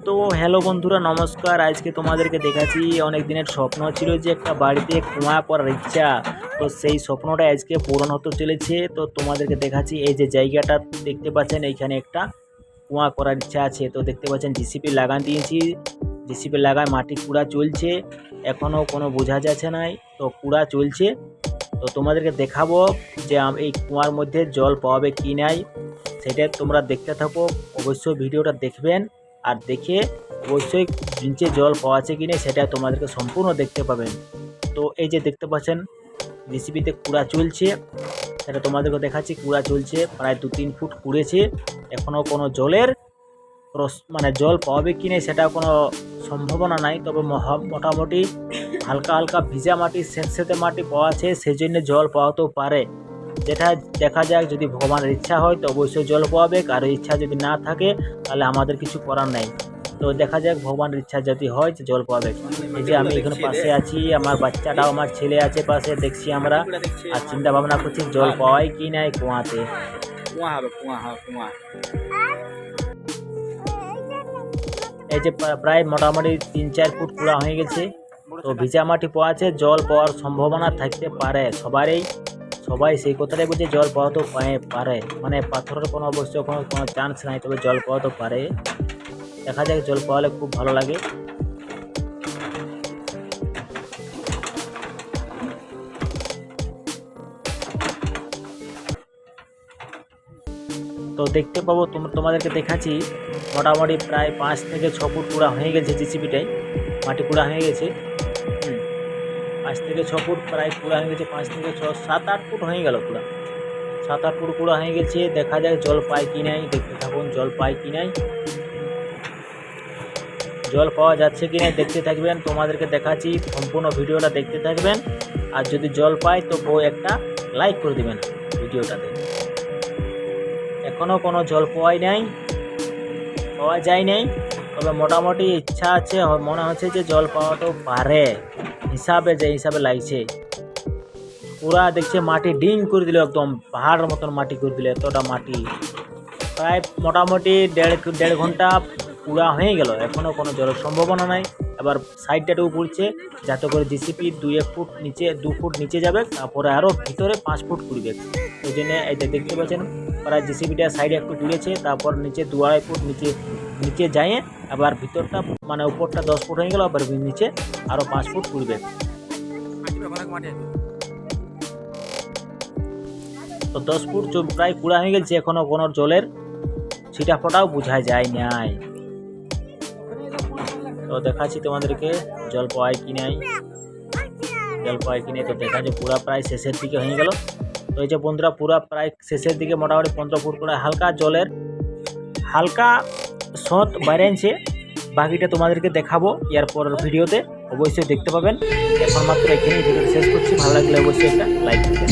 তো হ্যালো বন্ধুরা, নমস্কার। আজকে তোমাদেরকে দেখাচ্ছি অনেক দিনের স্বপ্ন ছিল যে একটা বাড়িতে কুয়া করার ইচ্ছা। তো সেই স্বপ্নটা আজকে পূরণ হতে চলেছে। তো তোমাদেরকে দেখাচ্ছি এই যে জায়গাটা দেখতে পাচ্ছেন, এইখানে একটা কুয়া করার ইচ্ছা আছে। তো দেখতে পাচ্ছেন জিসিপি লাগান দিয়েছি, জিসিপি লাগায় মাটি কুড়া চলছে, এখনও কোনো বোঝা যাচ্ছে নাই, তো কুড়া চলছে। তো তোমাদেরকে দেখাবো যে এই কুয়ার মধ্যে জল পাওয়াবে কি নাই, সেটা তোমরা দেখতে থাকো। অবশ্যই ভিডিওটা দেখবেন, আর দেখে অবশ্যই নিচে জল পাওয়া আছে কি না সেটা তোমাদেরকে সম্পূর্ণ দেখতে পাবেন। তো এই যে দেখতে পাচ্ছেন জেসিবিতে কুড়া চলছে, সেটা তোমাদেরকে দেখাচ্ছি। কুড়া চলছে, প্রায় 2-3 ফুট কুড়েছে, এখনও কোনো জলের মানে জল পাওয়াবে কি না সেটা কোনো সম্ভাবনা নাই। তবে মোটামুটি হালকা হালকা ভিজা মাটি, সেঁতসেঁতে মাটি পাওয়া আছে, সেই জন্য জল পাওয়াতেও পারে। যেটা দেখা যাক, যদি ভগবানের ইচ্ছা হয় তো অবশ্যই জল পাওয়াবে, আর ইচ্ছা যদি না থাকে তাহলে আমাদের কিছু করার নাই। তো দেখা যাক ভগবানের ইচ্ছা যদি হয় যে জল পাওয়াবে। এই যে আমি এখানে পাশে আছি, আমার বাচ্চাটাও, আমার ছেলে আছে পাশে, দেখছি আমরা, আর চিন্তা ভাবনা করছি জল পাওয়াই কি নাই কুয়াতে। এই যে প্রায় মোটামুটি 3-4 ফুট কুড়া হয়ে গেছে। তো ভিজা মাটি পাওয়া আছে, জল পাওয়ার সম্ভাবনা থাকতে পারে সবাই সেই কথাটাই বলছে, জল পাওয়া তো পারে, মানে পাথরের কোনো অবশ্য কোনো চান্স নাই, তবে জল পাওয়া তো পারে। দেখা যাক, জল পাওয়ালে খুব ভালো লাগে। তো দেখতে পাবো, তোমাদেরকে দেখাচ্ছি মোটামুটি প্রায় 5 থেকে 6 ফুট কুড়া হয়ে গেছে, জিসিপিটাই মাটি কুড়া হয়ে গেছে। 5 থেকে 6 ফুট প্রায় কুড়া হয়ে গেছে, 5 থেকে 6, 7-8 ফুট হয়ে গেল কুড়া, 7-8 ফুট কুড়া হয়ে গেছে। দেখা যাক জল পায় কি নাই, দেখতে থাকুন জল পায় কি নাই, জল পাওয়া যাচ্ছে কি নাই দেখতে থাকবেন। তোমাদেরকে দেখাচ্ছি, সম্পূর্ণ ভিডিওটা দেখতে থাকবেন, আর যদি জল পায় তো একটা লাইক করে দেবেন ভিডিওটাতে। এখনও কোনো জল পাওয়া যায় নাই, তবে মোটামুটি ইচ্ছা আছে, মনে হচ্ছে যে জল পাওয়াতেও পারে, যে হিসাবে লাগছে। পুরা দেখছে মাটি ডিং করে দিল, একদম পাহাড়ের মতন মাটি করে দিল, এতটা মাটি। প্রায় মোটামুটি দেড় ঘন্টা পুরা হয়ে গেল, এখনও কোনো জলের সম্ভাবনা নাই। এবার সাইডটাও পড়ছে, যাতে করে জিসিপি 2 ফুট নিচে যাবে, তারপরে আরও ভিতরে 5 ফুট কুড়বে। ওই জন্য এটা দেখতে পাচ্ছেন, প্রায় জিসিপিটা সাইডে একটু কুড়েছে, তারপর নিচে 2-2.5 ফুট নিচে যায়, আবার ভিতরটা মানে উপরটা 10 ফুট হয়ে গেল, আবার নিচে আরও 5 ফুট কুড়বে। তো 10 ফুট প্রায় কুড়া হয়ে গেছে, এখনও কোনো জলের ছিটা ফোটাও বোঝা যায় নাই। তো দেখাচ্ছি তোমাদেরকে জল পাওয়ায় কি নাই, তো দেখা যায় পুরা প্রায় শেষের দিকে হয়ে গেল। তো এই যে বন্ধুরা, পুরা প্রায় শেষের দিকে, মোটামুটি 15 ফুট করে হালকা জলের স্রোত বাইরেছে। বাকিটা তোমাদেরকে দেখাবো এর পরের ভিডিওতে, অবশ্যই দেখতে পাবেন। এখন মাত্র এখানেই ভিডিও শেষ করছি। ভালো লাগলে অবশ্যই একটা লাইক দিবেন।